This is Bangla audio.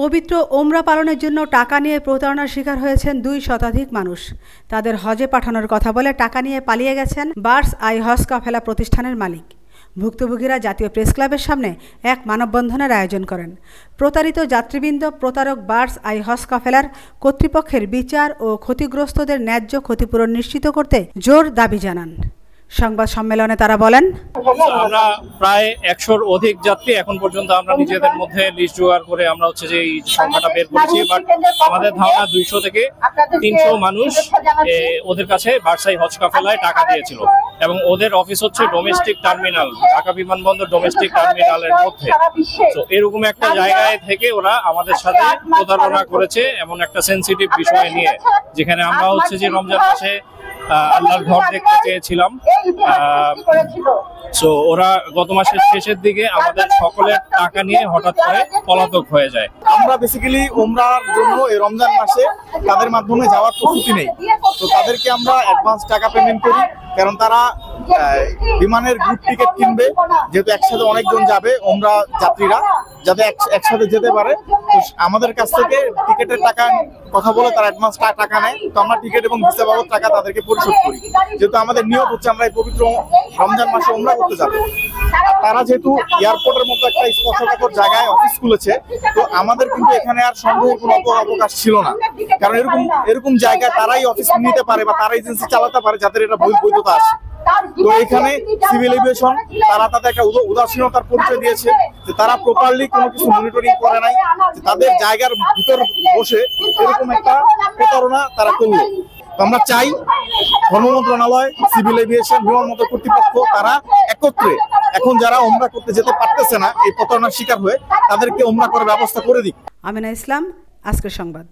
পবিত্র ওমরা পালনের জন্য টাকা নিয়ে প্রতারণার শিকার হয়েছেন 2 শতাধিক মানুষ। তাদের হজে পাঠানোর কথা বলে টাকা নিয়ে পালিয়ে গেছেন বার্ডস আই হজ কাফেলা প্রতিষ্ঠানের মালিক। ভুক্তভোগীরা জাতীয় প্রেস ক্লাবের সামনে এক মানববন্ধনের আয়োজন করেন। প্রতারিত যাত্রীবৃন্দ প্রতারক বার্ডস আই হজ কাফেলার কর্তৃপক্ষের বিচার ও ক্ষতিগ্রস্তদের ন্যায্য ক্ষতিপূরণ নিশ্চিত করতে জোর দাবি জানান। সংবাদ সম্মেলনে তারা বলেন, আমরা প্রায় 100-র অধিক যাত্রী এখন পর্যন্ত আমরা নিজেদের মধ্যে লিস্ট জোগাড় করে আমরা হচ্ছে যে এই সংখ্যাটা বের করেছি, বাট আমাদের ধারণা 200 থেকে 300 মানুষ ওদের কাছে বার্ডস আই হজ কাফেলায় টাকা দিয়েছিল এবং ওদের অফিস হচ্ছে ডোমেস্টিক টার্মিনাল, ঢাকা বিমানবন্দর ডোমেস্টিক টার্মিনালের মধ্যে। তো এরকম একটা জায়গায় থেকে ওরা আমাদের সাথে প্রতারণা করেছে এমন একটা সেনসিটিভ বিষয় নিয়ে, যেখানে আমরা হচ্ছে যে রমজান মাসে আল্লাহর ঘর দেখতে চেয়েছিলাম। সো ওরা গত মাসের শেষের দিকে আমাদের সকলের টাকা নিয়ে হঠাৎ করে পলাতক হয়ে যায়। আমরা বেসিক্যালি ওমরার জন্য এই রমজান মাসে তাদের মাধ্যমে যাওয়ার প্রস্তুতি নেই, তো তাদেরকে আমরা অ্যাডভান্স টাকা পেমেন্ট করি, কারণ তারা বিমানের গ্রুপ টিকিট কিনবে, যেহেতু একসাথে অনেকজন যাবে ওমরা যাত্রীরা, যাতে একসাথে যেতে পারে। তো আমাদের কাছ থেকে টিকিটের টাকা কথা বলে তারা অ্যাডভান্স টাকা নেয়, তো আমরা টিকিট এবং ভিসা বাবদ টাকা তাদেরকে পরিশোধ করি, যেহেতু আমাদের নিয়ত হচ্ছে আমরা এই পবিত্র রমজান মাসে ওমরা করতে যাবো। তারা যেহেতু এয়ারপোর্টের মতো একটা স্পর্শকাতর জায়গায় অফিস খুলেছে, তো আমাদের কিন্তু এখানে আর সন্দেহের কোনো অবকাশ ছিল না, কারণ এরকম জায়গায় তারাই অফিস নিতে পারে বা তারা এজেন্সি চালাতে পারে যাদের এটা বৈধতা আছে। তো এখানে সিভিল এভিয়েশন তারা তাদের একটা উদাসীনতার পরিচয় দিয়েছে, যে তারা প্রপারলি কোনো কিছু মনিটরিং করে নাই, তাদের জায়গার ভিতর বসে এরকম একটা প্রতারণা তারা করলো। তো আমরা চাই ধর্ম মন্ত্রণালয়, সিভিল এভিয়েশন, বিমানবন্দর কর্তৃপক্ষ তারা একত্রে এখন যারা ওমরা করতে যেতে পারতেছে না এই প্রতারণার শিকার হয়ে, তাদেরকে ওমরা করার ব্যবস্থা করে দিক। আমিনা ইসলাম, আজকের সংবাদ।